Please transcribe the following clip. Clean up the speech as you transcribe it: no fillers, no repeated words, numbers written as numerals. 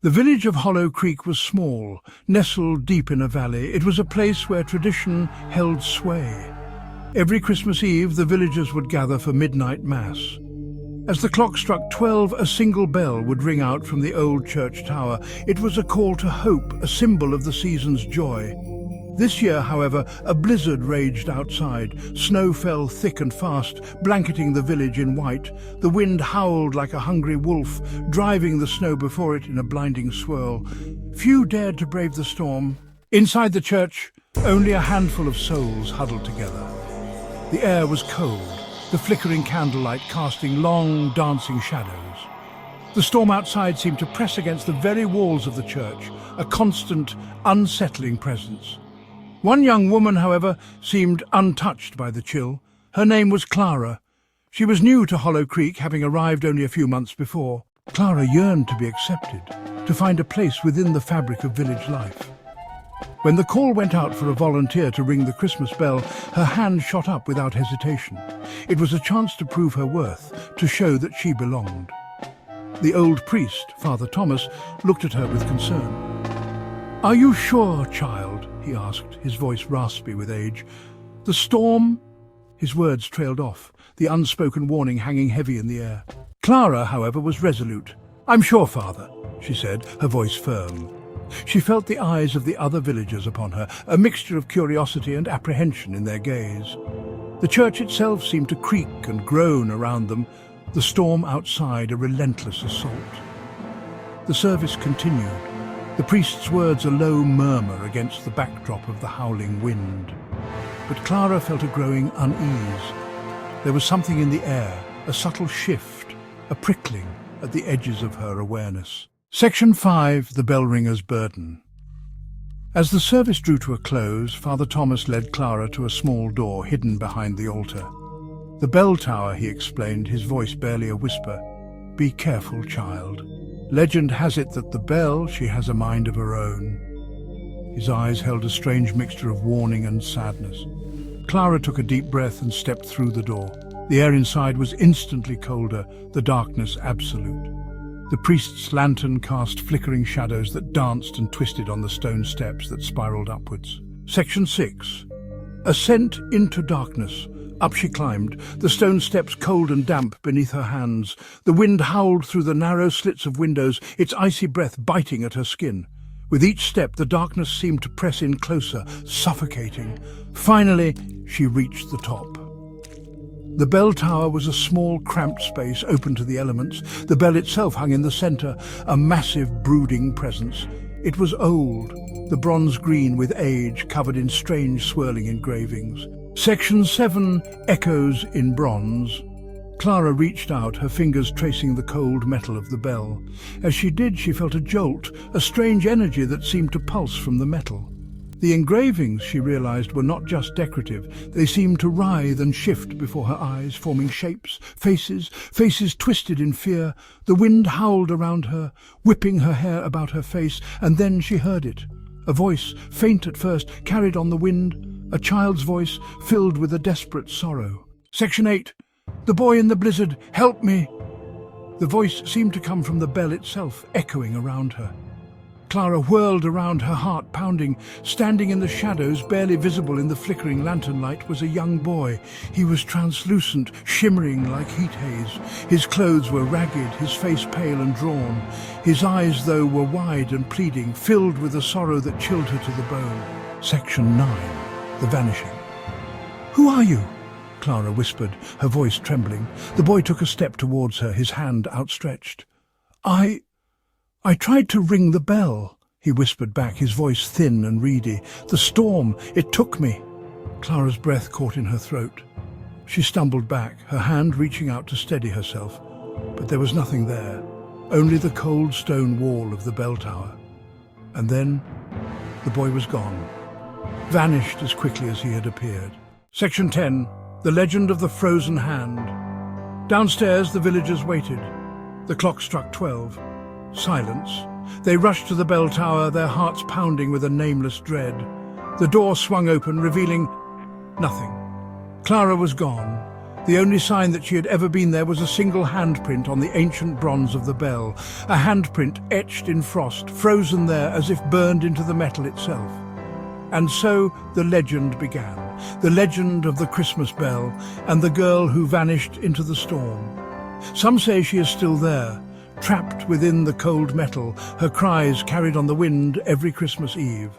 The village of Hollow Creek was small, nestled deep in a valley. It was a place where tradition held sway. Every Christmas Eve, the villagers would gather for midnight mass. As the clock struck 12, a single bell would ring out from the old church tower. It was a call to hope, a symbol of the season's joy. This year, however, a blizzard raged outside. Snow fell thick and fast, blanketing the village in white. The wind howled like a hungry wolf, driving the snow before it in a blinding swirl. Few dared to brave the storm. Inside the church, only a handful of souls huddled together. The air was cold, the flickering candlelight casting long, dancing shadows. The storm outside seemed to press against the very walls of the church, a constant, unsettling presence. One young woman, however, seemed untouched by the chill. Her name was Clara. She was new to Hollow Creek, having arrived only a few months before. Clara yearned to be accepted, to find a place within the fabric of village life. When the call went out for a volunteer to ring the Christmas bell, her hand shot up without hesitation. It was a chance to prove her worth, to show that she belonged. The old priest, Father Thomas, looked at her with concern. "Are you sure, child?" he asked, his voice raspy with age. "The storm—" His words trailed off, the unspoken warning hanging heavy in the air. Clara, however, was resolute. "I'm sure, Father," she said, her voice firm. She felt the eyes of the other villagers upon her, a mixture of curiosity and apprehension in their gaze. The church itself seemed to creak and groan around them, the storm outside a relentless assault. The service continued, the priest's words a low murmur against the backdrop of the howling wind. But Clara felt a growing unease. There was something in the air, a subtle shift, a prickling at the edges of her awareness. Section 5, The Bell Ringer's Burden. As the service drew to a close, Father Thomas led Clara to a small door hidden behind the altar. "The bell tower," he explained, his voice barely a whisper. "Be careful, child. Legend has it that the bell, she has a mind of her own." His eyes held a strange mixture of warning and sadness. Clara took a deep breath and stepped through the door. The air inside was instantly colder, the darkness absolute. The priest's lantern cast flickering shadows that danced and twisted on the stone steps that spiraled upwards. Section 6. Ascent into darkness. Up she climbed, the stone steps cold and damp beneath her hands. The wind howled through the narrow slits of windows, its icy breath biting at her skin. With each step, the darkness seemed to press in closer, suffocating. Finally, she reached the top. The bell tower was a small, cramped space open to the elements. The bell itself hung in the centre, a massive, brooding presence. It was old, the bronze green with age, covered in strange, swirling engravings. Section 7, Echoes in Bronze. Clara reached out, her fingers tracing the cold metal of the bell. As she did, she felt a jolt, a strange energy that seemed to pulse from the metal. The engravings, she realized, were not just decorative. They seemed to writhe and shift before her eyes, forming shapes, faces twisted in fear. The wind howled around her, whipping her hair about her face, and then she heard it. A voice, faint at first, carried on the wind, a child's voice filled with a desperate sorrow. Section 8. The boy in the blizzard, help me! The voice seemed to come from the bell itself, echoing around her. Clara whirled around, her heart pounding. Standing in the shadows, barely visible in the flickering lantern light, was a young boy. He was translucent, shimmering like heat haze. His clothes were ragged, his face pale and drawn. His eyes, though, were wide and pleading, filled with a sorrow that chilled her to the bone. Section 9. The Vanishing. "Who are you?" Clara whispered, her voice trembling. The boy took a step towards her, his hand outstretched. I tried to ring the bell," he whispered back, his voice thin and reedy. "The storm, it took me." Clara's breath caught in her throat. She stumbled back, her hand reaching out to steady herself. But there was nothing there, only the cold stone wall of the bell tower. And then the boy was gone, vanished as quickly as he had appeared. Section 10. The Legend of the Frozen Hand. Downstairs, the villagers waited. The clock struck 12. Silence. They rushed to the bell tower, their hearts pounding with a nameless dread. The door swung open, revealing nothing. Clara was gone. The only sign that she had ever been there was a single handprint on the ancient bronze of the bell, a handprint etched in frost, frozen there as if burned into the metal itself. And so the legend began, the legend of the Christmas bell and the girl who vanished into the storm. Some say she is still there, trapped within the cold metal, her cries carried on the wind every Christmas Eve.